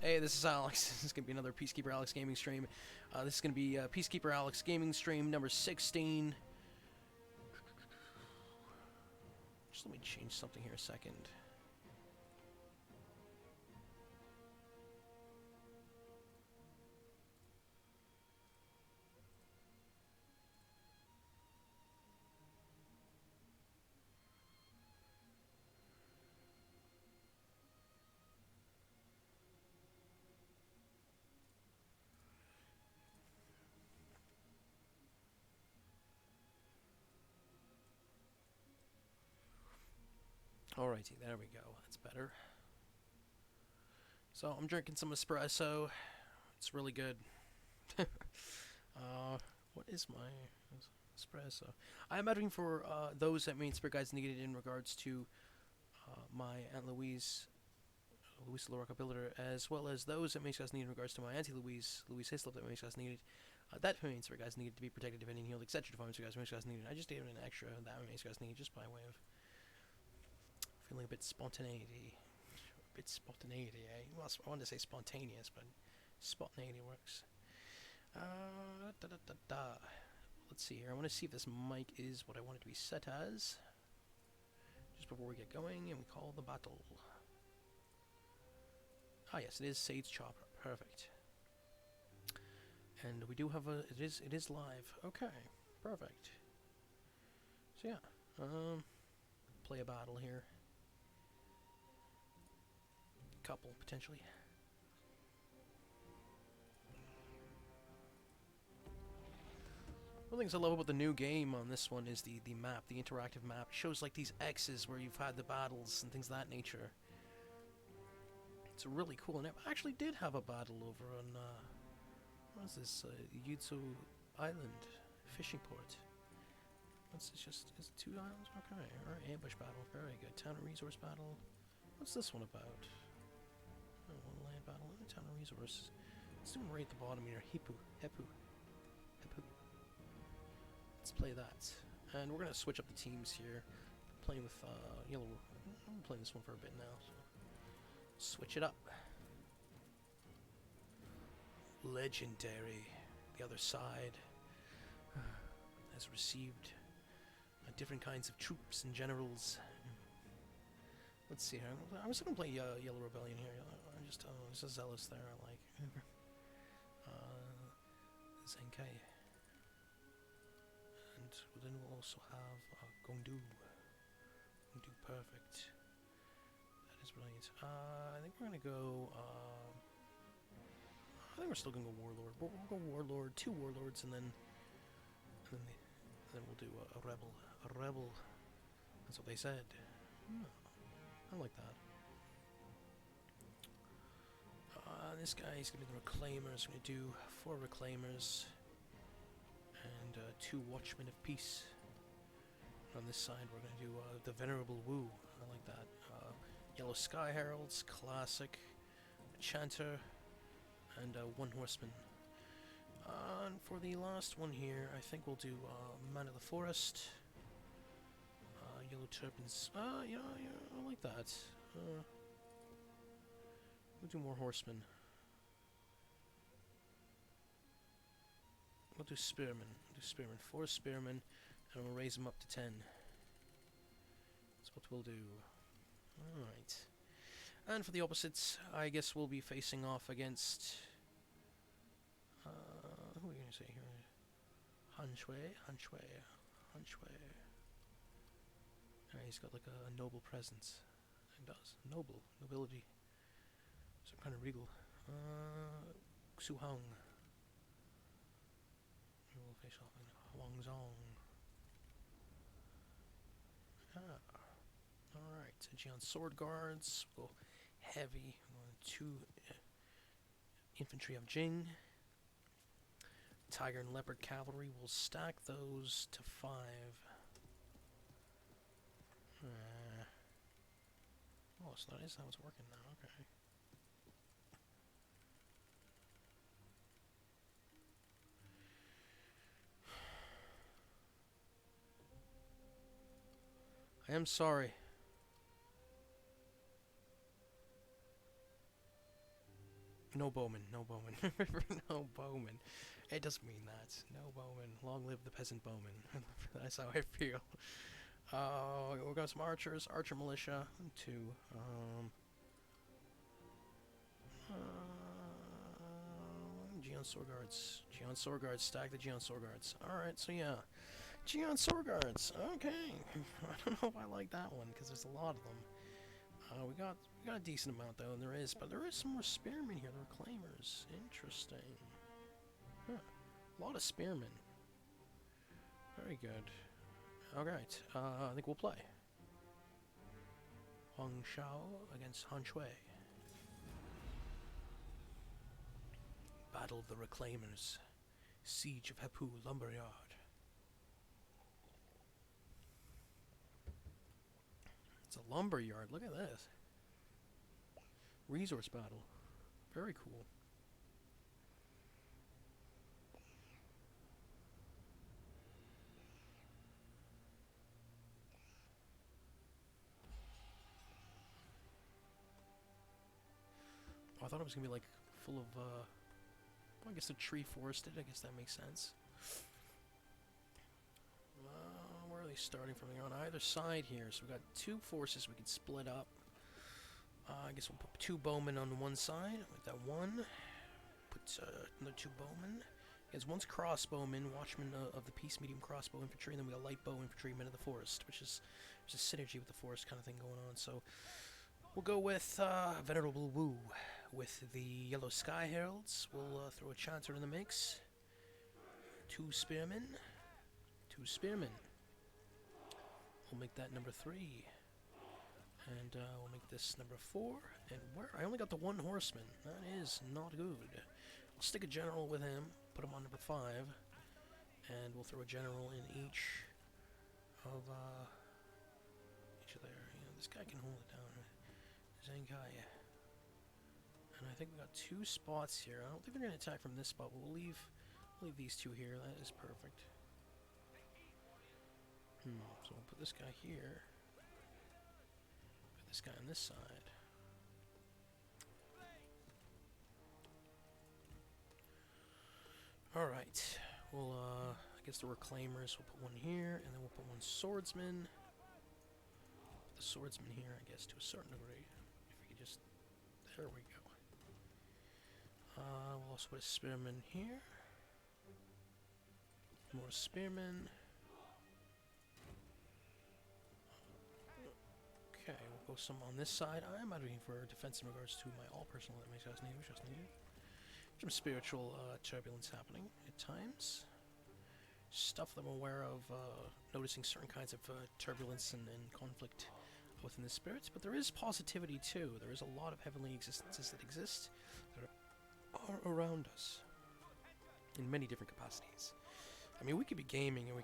Hey, this is Alex. This is going to be another Peacekeeperalex gaming stream. This is going to be Peacekeeperalex gaming stream number 16. Just let me change something here a second. Alrighty, there we go. That's better. So, I'm drinking some espresso. It's really good. What is my espresso? I'm editing for those that main spirit guides needed in regards to my Aunt Louise LaRocca builder, as well as those that main guys needed in regards to my Auntie Louise Hislop that main guys needed. That main spirit guys needed to be protected, defended, and healed, etc. Main guys needed. I just gave it an extra that main guys needed just by way of feeling a bit spontaneity. Eh? Well, I wanted to say spontaneous, but spontaneity works. Let's see here. I want to see if this mic is what I want it to be set as. Just before we get going, and we call the battle. Ah, yes, it is Sage Chopper. Perfect. And we do have a. It is live. Okay, perfect. So yeah, play a battle here. Couple potentially. One of the things I love about the new game on this one is the map, the interactive map. It shows like these X's where you've had the battles and things of that nature. It's really cool, and I actually did have a battle over on what is this? Yutsu Island fishing port. What's this? Just is it 2 islands? Okay, all right. Ambush battle, very good. Town and resource battle. What's this one about? Oh, one land battle, town and resource. Let's do one right at the bottom here. Hippu. Let's play that. And we're going to switch up the teams here. Playing with yellow. I'm playing this one for a bit now. So switch it up. Legendary. The other side has received different kinds of troops and generals. Let's see here. I was going to play Yellow Rebellion here. I just there's a Zealous there. I like Zenkai. And then we'll also have Gongdu. Gongdu, perfect. That is brilliant. I think we're gonna go. I think we're still gonna go Warlord. We'll go Warlord, 2 Warlords, and then we'll do a Rebel. A Rebel. That's what they said. Oh, I like that. This guy is gonna be the Reclaimers. We're gonna do 4 Reclaimers. And 2 Watchmen of Peace. On this side, we're going to do the Venerable Wu. I like that. Yellow Sky Heralds, classic. A Chanter, and 1 Horseman. And for the last one here, I think we'll do Man of the Forest. Yellow Turbans. Yeah, I like that. We'll do more Horsemen. We'll do Spearmen. 4 Spearmen, and we'll raise them up to 10. That's what we'll do. Alright. And for the opposites, I guess we'll be facing off against... who are we going to say here? Hanshue. He's got like a noble presence. He does. Nobility. Some kind of regal. Xu Hong. We'll face off in Huangzhong. Alright, Zhejiang Sword Guards. We'll go heavy. 2 Infantry of Jing. Tiger and Leopard Cavalry. We'll stack those to 5. Oh, so that is how it's working now, okay. I am sorry. No bowmen, no bowmen, no bowmen. It doesn't mean that. No bowmen. Long live the peasant bowman. That's how I feel. We got some archers, archer militia, two. Geon Sword Guards. Geon Sword Guards, stack the Geon Sword Guards. Alright, so yeah. Geon Sword Guards, okay. I don't know if I like that one, because there's a lot of them. We got a decent amount though, and there is some more spearmen here, the reclaimers. Interesting. Huh. A lot of spearmen. Very good. Alright, I think we'll play. Hong Shao against Han Shui. Battle of the Reclaimers. Siege of Hapu Lumberyard. It's a lumberyard, look at this. Resource battle. Very cool. Oh, I thought it was gonna be like full of well, I guess the tree forested, I guess that makes sense. Where are they starting from? They're on either side here, so we've got two forces we can split up. I guess we'll put two bowmen on one side, with that one. Put another two bowmen. Because one's crossbowmen, watchmen of the peace medium crossbow infantry, and then we got light bow infantry, men of the forest, which is there's a synergy with the forest kind of thing going on. So we'll go with Venerable Wu. With the Yellow Sky Heralds, we'll throw a chanter in the mix. Two spearmen. Two spearmen. We'll make that number 3. And we'll make this number 4. And where? I only got the one horseman. That is not good. I'll stick a general with him, put him on number 5. And we'll throw a general in each of there. You know, this guy can hold it down. Zenkai. And I think we got 2 spots here. I don't think they're going to attack from this spot, but we'll leave these 2 here. That is perfect. So we'll put this guy here. Put this guy on this side. Alright. We'll, I guess the Reclaimers, we'll put one here, and then we'll put one Swordsman. Put the Swordsman here, I guess, to a certain degree. If we could just... There we go. We'll also put a Spearman here. More Spearmen. Okay, we'll go some on this side. I'm advocating for defense in regards to my all personal that makes us needed. Some spiritual turbulence happening at times. Stuff that I'm aware of, noticing certain kinds of turbulence and conflict within the spirits, but there is positivity too. There is a lot of heavenly existences that exist that are around us in many different capacities. I mean, we could be gaming and we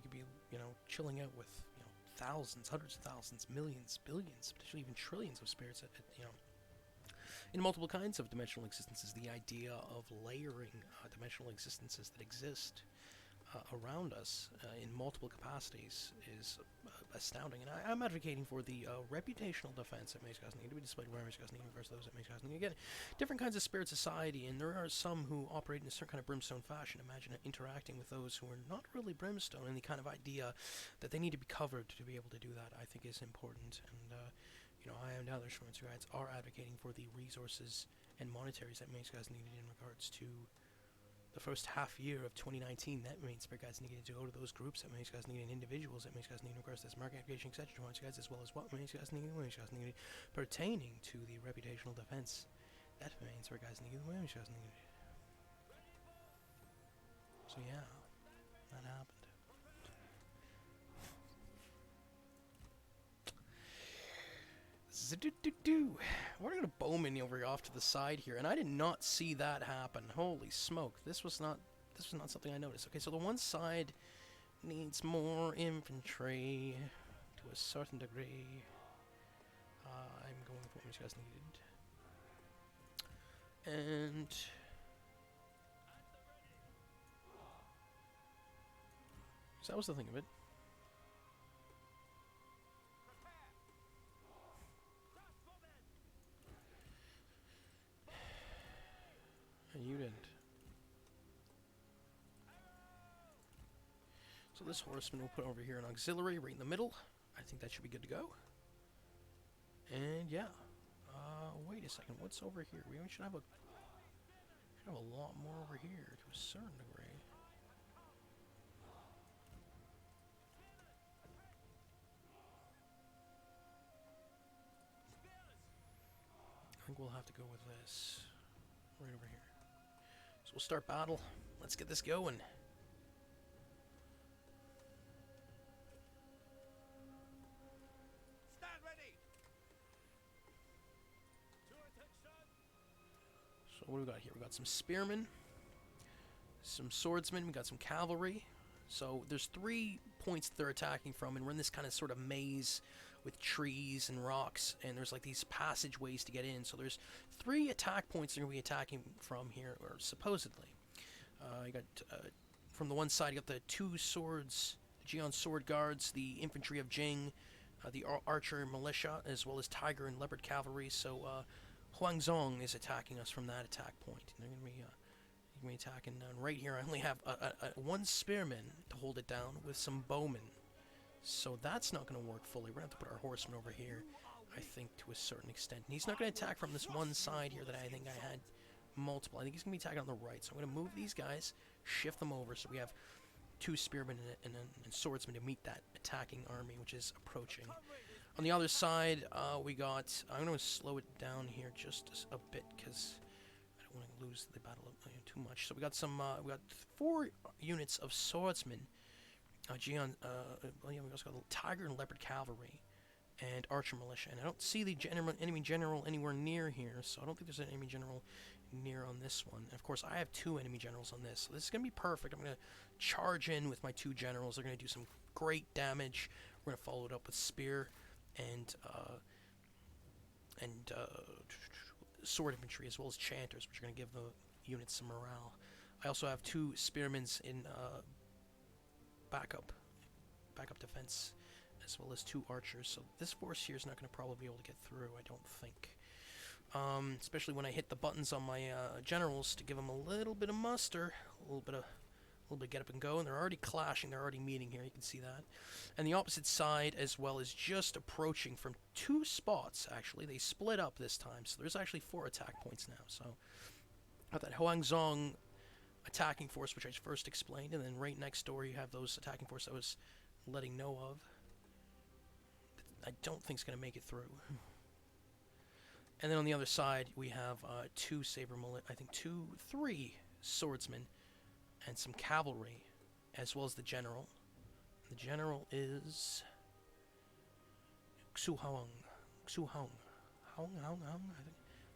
could be, you know, chilling out with, you know, thousands, hundreds of thousands, millions, billions, potentially even trillions of spirits at you know, in multiple kinds of dimensional existences. The idea of layering dimensional existences that exist around us in multiple capacities is astounding, and I'm advocating for the reputational defense that Maze Casting to be displayed where Maze Casting versus those that Maze Casting. Again, different kinds of spirit society, and there are some who operate in a certain kind of brimstone fashion. Imagine interacting with those who are not really brimstone, and the kind of idea that they need to be covered to be able to do that, I think, is important. And you know, I and other insurance guides are advocating for the resources and monetaries that Maze Casting needed in regards to the first half year of 2019. That means spirit guides needed to go to those groups, that means guys needed individuals, that means guys needed regards to this market application, etc. Guys, as well as what means guys needed pertaining to the reputational defense. That means spirit guides needed what guys needed. So yeah, that happened. We're gonna bowman over off to the side here, and I did not see that happen. Holy smoke! This was not something I noticed. Okay, so the one side needs more infantry to a certain degree. I'm going with what these guys needed, and so that was the thing of it. So this horseman we'll put over here an auxiliary right in the middle. I think that should be good to go. And yeah. Wait a second. What's over here? We should have a lot more over here to a certain degree. I think we'll have to go with this right over here. So we'll start battle. Let's get this going. Stand ready. So what do we got here? We got some spearmen, some swordsmen, we got some cavalry. So there's 3 points that they're attacking from, and we're in this kind of sort of maze with trees and rocks, and there's like these passageways to get in. So there's 3 attack points they're going to be attacking from here, or supposedly. You got from the one side, you got the 2 swords, the Jian sword guards, the infantry of Jing, the archer militia, as well as tiger and leopard cavalry. So Huangzong is attacking us from that attack point. And they're going to be attacking down right here. I only have 1 spearman to hold it down with some bowmen. So that's not going to work fully. We're going to have to put our horseman over here, I think, to a certain extent. And he's not going to attack from this one side here that I think I had multiple. I think he's going to be attacking on the right. So I'm going to move these guys, shift them over, so we have 2 spearmen and swordsmen to meet that attacking army, which is approaching. On the other side, we got... I'm going to slow it down here just a bit, because I don't want to lose the battle too much. So we got some... we got 4 units of swordsmen. Jian, well, yeah, we also got a tiger and leopard cavalry and archer militia, and I don't see the enemy general anywhere near here, so I don't think there's an enemy general near on this one. And of course, I have 2 enemy generals on this, so this is going to be perfect. I'm going to charge in with my 2 generals. They're going to do some great damage. We're going to follow it up with spear and sword infantry, as well as chanters, which are going to give the units some morale. I also have 2 spearmen in backup defense, as well as 2 archers. So this force here is not going to probably be able to get through, I don't think. Especially when I hit the buttons on my generals to give them a little bit of muster, a little bit of get up and go, and they're already clashing. They're already meeting here. You can see that. And the opposite side, as well, is just approaching from 2 spots. Actually, they split up this time, so there's actually 4 attack points now. So, got that Huangzong attacking force, which I first explained, and then right next door you have those attacking force I was letting know of. I don't think it's going to make it through. And then on the other side we have 2 saber mullet, I think 3 swordsmen, and some cavalry, as well as the general. The general is Xu Hong, I think.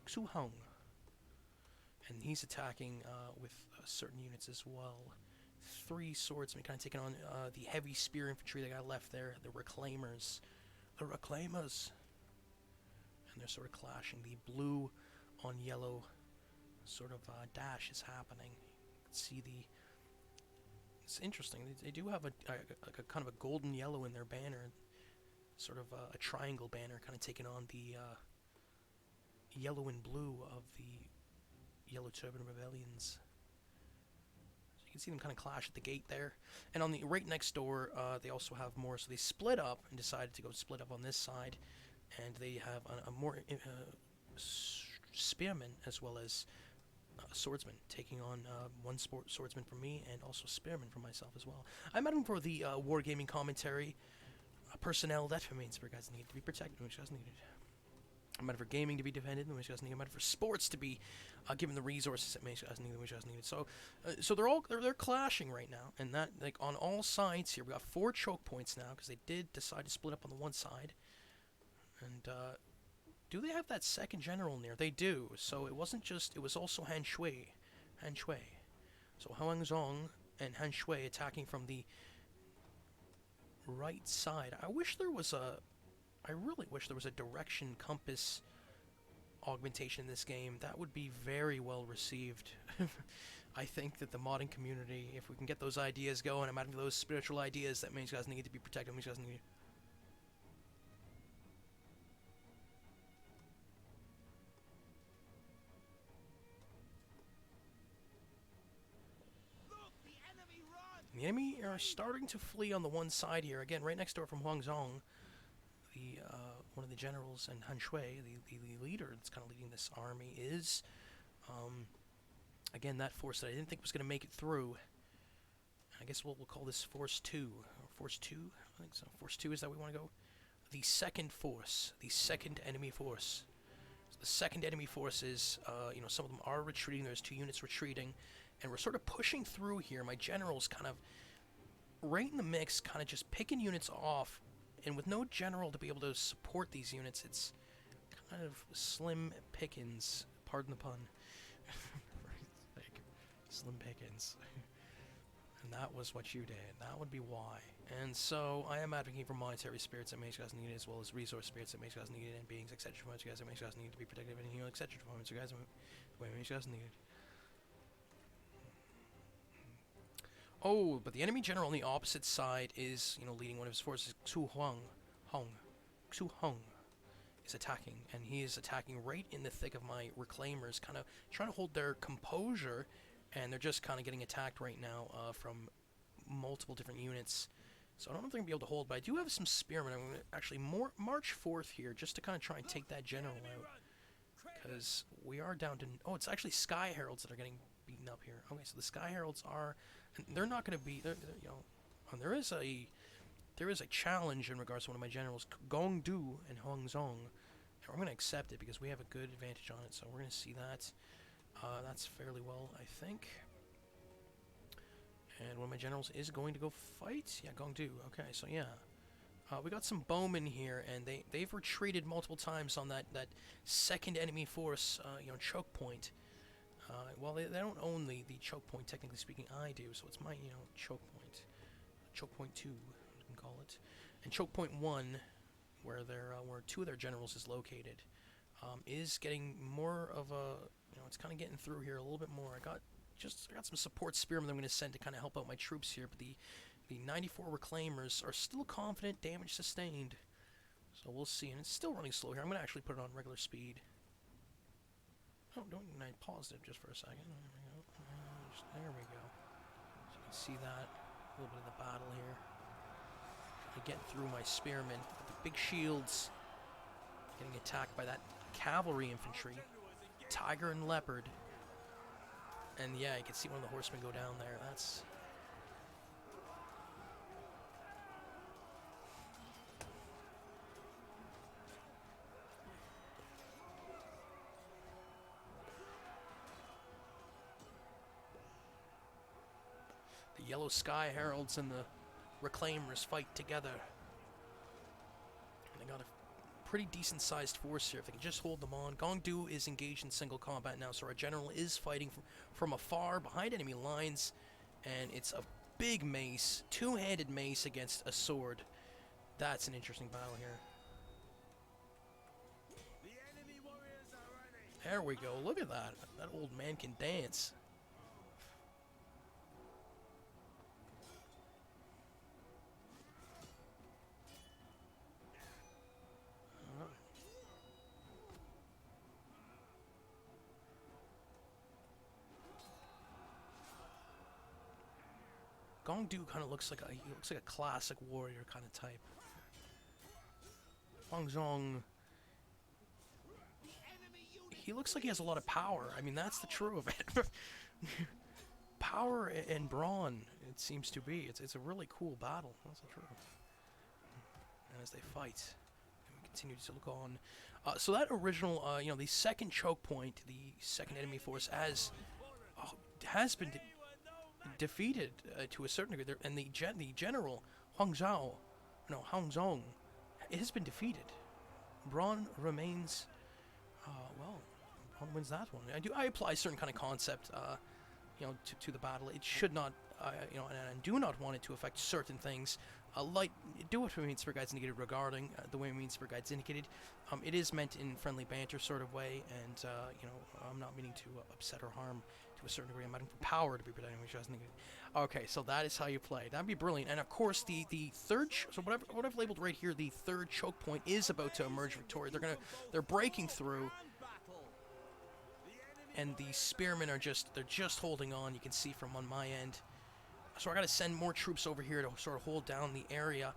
Xu Hong. And he's attacking with certain units as well. 3 swordsmen, kind of taking on the heavy spear infantry that got left there, the reclaimers. And they're sort of clashing. The blue on yellow sort of dash is happening. You can see it's interesting. They do have a kind of a golden yellow in their banner, sort of a triangle banner, kind of taking on the yellow and blue of the Yellow Turban Rebellions. So you can see them kind of clash at the gate there. And on the right next door, they also have more. So they split up and decided to go split up on this side. And they have a more spearmen, as well as swordsman, taking on 1 swordsman from me, and also spearmen from myself as well. I'm adding for the wargaming commentary personnel that remains for guys need to be protected, which guys needed. I'm adding for gaming to be defended, which guys needed. I'm adding for sports to be given the resources that makes guys needed, which guys needed. So, they're clashing right now, and that, like, on all sides here. We got 4 choke points now because they did decide to split up on the one side. And do they have that second general near? They do. So it wasn't just, it was also Han Shui. So Huangzong and Han Shui attacking from the right side. I really wish there was a direction compass augmentation in this game. That would be very well received. I think that the modding community, if we can get those ideas going, I'm adding those spiritual ideas that means guys need to be protected, means guys need. The enemy are starting to flee on the one side here. Again, right next door from Huangzhong, the one of the generals, and Han Shui, the leader that's kind of leading this army, is again that force that I didn't think was going to make it through. I guess we'll call this Force 2. Or Force 2? I think so. Force 2 is that we want to go? The second force. The second enemy force. So the second enemy force is, you know, some of them are retreating. There's 2 units retreating. And we're sort of pushing through here. My general's kind of right in the mix, kind of just picking units off. And with no general to be able to support these units, it's kind of slim pickings. Pardon the pun. Like, slim pickings. And that was what you did. That would be why. And so I am advocating for monetary spirits that mage guys need, as well as resource spirits that mage guys need, and beings, etc. for mage guys that mage guys need to be protective and heal, etc. for mage guys the way mage guys needed. Oh, but the enemy general on the opposite side is, you know, leading one of his forces. Xu Hong is attacking, and he is attacking right in the thick of my reclaimers, kind of trying to hold their composure, and they're just kind of getting attacked right now from multiple different units. So I don't know if they're going to be able to hold, but I do have some spearmen. I'm going to actually march forth here just to kind of try and take that general out, because we are down to... Oh, it's actually Sky Heralds that are getting beaten up here. Okay, so the Sky Heralds are... They're not going to be... They're, you know, there is a challenge in regards to one of my generals, Gongdu and Huangzhong. And we're going to accept it because we have a good advantage on it, so we're going to see that. That's fairly well, I think. And one of my generals is going to go fight? Yeah, Gongdu. Okay, so yeah. We got some bowmen here, and they've retreated multiple times on that second enemy force, you know, choke point. Well, they don't own the choke point, technically speaking. I do, so it's my, you know, choke point. Choke point 2, you can call it. And choke point 1, where 2 of their generals is located, is getting more of a, you know, it's kind of getting through here a little bit more. I got some support spearmen that I'm going to send to kind of help out my troops here, but the 94 reclaimers are still confident, damage sustained. So we'll see, and it's still running slow here. I'm going to actually put it on regular speed. Oh, I paused it just for a second. There we go. So you can see that, a little bit of the battle here. I get through my spearmen with the big shields, getting attacked by that cavalry infantry, Tiger and Leopard. And yeah, you can see one of the horsemen go down there. That's... The Yellow Sky Heralds and the Reclaimers fight together. And they got a pretty decent sized force here if they can just hold them on. Gongdu is engaged in single combat now, so our general is fighting from afar behind enemy lines, and it's a big mace, 2-handed mace against a sword. That's an interesting battle here. There we go. Look at that. That old man can dance. Gongdu kind of looks like a classic warrior kind of type. Huangzhong, he looks like he has a lot of power. I mean, that's the true of it. Power and brawn, it seems to be. It's a really cool battle. That's the truth. And as they fight, we continue to look on. So that original, you know, the second choke point, the second enemy force, has been defeated to a certain degree, and the general Huangzhong has been defeated. Braun remains. Well, Braun wins that one. I apply a certain kind of concept, you know, to the battle. It should not, you know, and I do not want it to affect certain things. Do what means for guides indicated regarding the way means for guides indicated. It is meant in friendly banter sort of way, and you know, I'm not meaning to upset or harm to a certain degree. I'm adding for power to be protecting, which doesn't indicated. Okay, so that is how you play. That'd be brilliant. And of course, the third, so what I've labeled right here, the third choke point is about to emerge victorious. They're breaking through, and the spearmen are just holding on. You can see from on my end. So I got to send more troops over here to sort of hold down the area.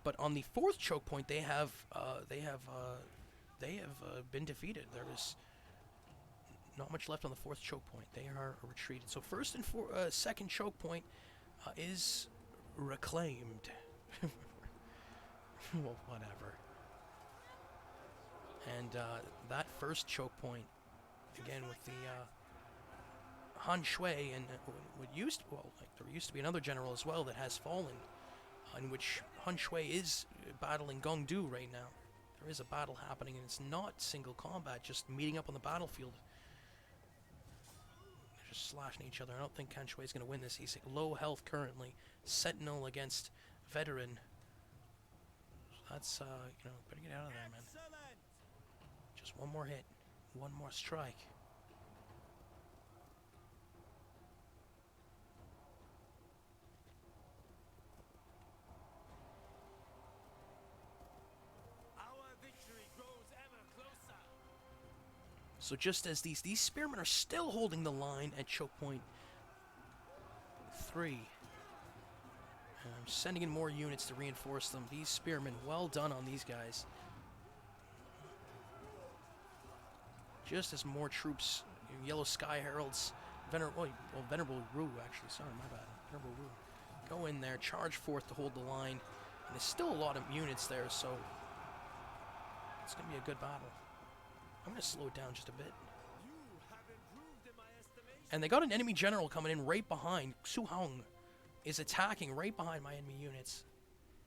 But on the 4th choke point, they have been defeated. There is not much left on the 4th choke point. They are retreated. So 1st and 2nd choke point is reclaimed. Well, whatever. And that 1st choke point, again with the Han Shui and there used to be another general as well that has fallen, in which Han Shui is battling Gong Du right now. There is a battle happening, and it's not single combat, just meeting up on the battlefield. They're just slashing each other. I don't think Han Shui is going to win this. He's low health currently. Sentinel against Veteran. So that's, better get out of there, man. Just one more hit. One more strike. So just as these spearmen are still holding the line at choke point 3. I'm sending in more units to reinforce them. These spearmen, well done on these guys. Just as more troops, Yellow Sky Heralds, Venerable Ru, actually, sorry, my bad. Venerable Ru. Go in there, charge forth to hold the line. And there's still a lot of units there, so it's going to be a good battle. I'm going to slow it down just a bit. And they got an enemy general coming in right behind. Su Hong is attacking right behind my enemy units.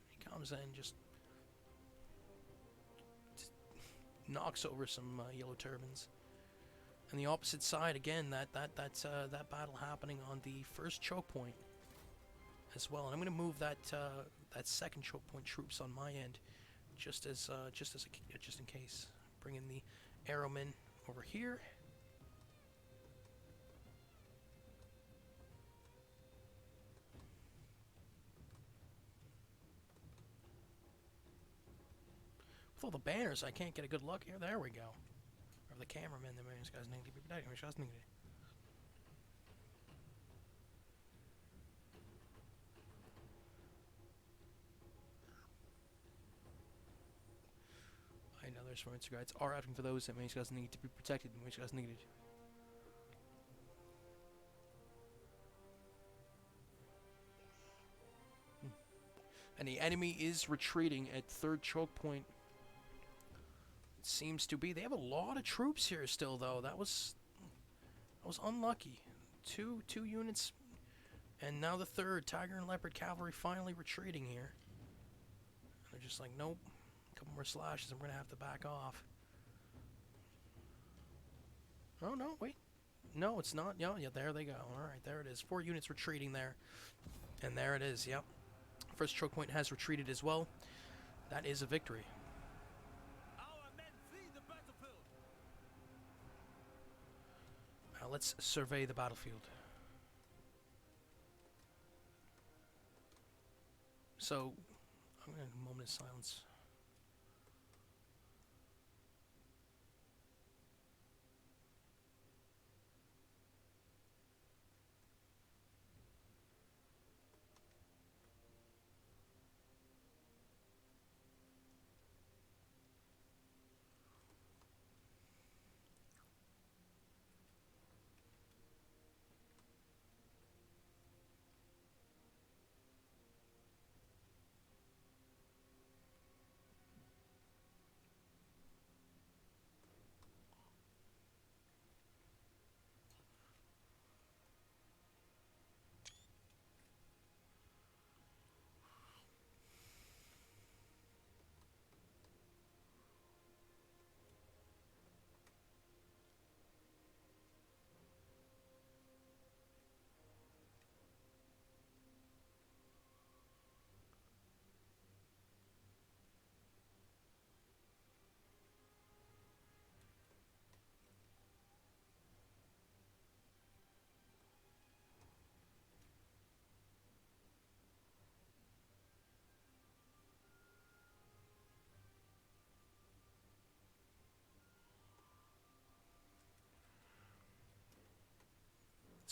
He comes in, just knocks over some yellow turbans. And the opposite side, again, that battle happening on the 1st choke point as well. And I'm going to move that 2nd choke point troops on my end, just in case. Bring in the Arrowmen over here. With all the banners, I can't get a good look here. There we go. Or the cameraman, the man, this guy's need to be protected. This guy's needed. I know there's some guides are asking for those that guys need to be protected and which guys needed. And the enemy is retreating at 3rd choke point. It seems to be. They have a lot of troops here still, though. That was unlucky. Two units, and now the 3rd Tiger and Leopard Cavalry finally retreating here. They're just like, nope. A couple more slashes, I'm gonna have to back off. Oh no, wait. No, it's not. Yeah, there they go. Alright, there it is. 4 units retreating there. And there it is, yep. 1st choke point has retreated as well. That is a victory. Our men flee the battlefield. Now let's survey the battlefield. So, I'm gonna have a moment of silence.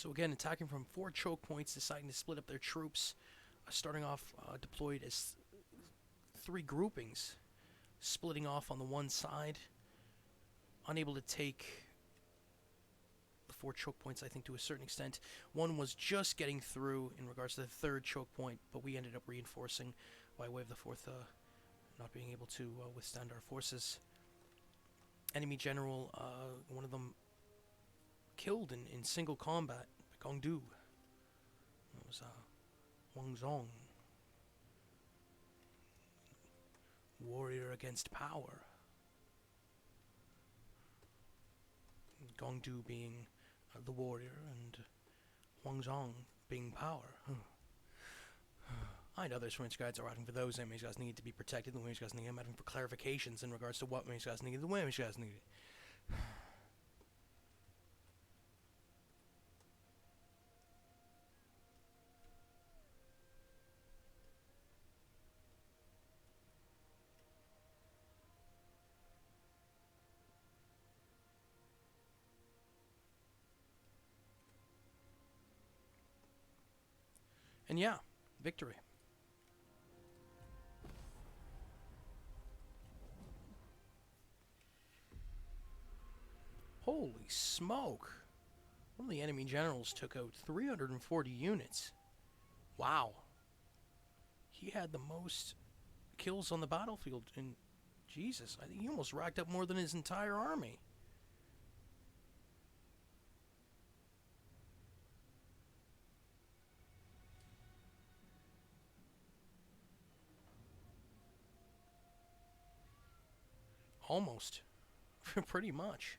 So again, attacking from 4 choke points, deciding to split up their troops, starting off deployed as 3 groupings, splitting off on the one side, unable to take the 4 choke points, I think, to a certain extent. One was just getting through in regards to the 3rd choke point, but we ended up reinforcing by way of the 4th not being able to withstand our forces. Enemy general, one of them killed in single combat by Gongdu. It was Wang Zong. Warrior against power. Gongdu being the warrior and Wang Zong being power. I and others from guides are asking for those enemies guys need to be protected, the enemies guys need. I'm asking for clarifications in regards to what enemies guys need, the enemies guys need. And yeah, victory. Holy smoke. One of the enemy generals took out 340 units. Wow. He had the most kills on the battlefield in... Jesus, I think he almost racked up more than his entire army. Almost. Pretty much.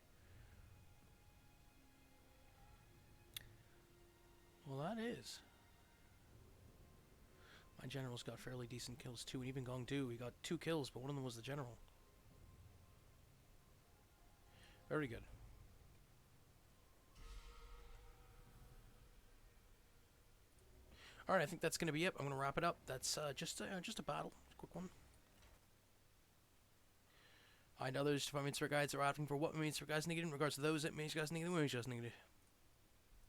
Well, that is. My general's got fairly decent kills too, and even Gongdu, he got 2 kills, but one of them was the general. Very good. Alright, I think that's going to be it. I'm going to wrap it up. That's just a battle. Just a quick one. I know those departments for guides are asking for what means for guys needed in regards to those that means guys needed, what means guys needed.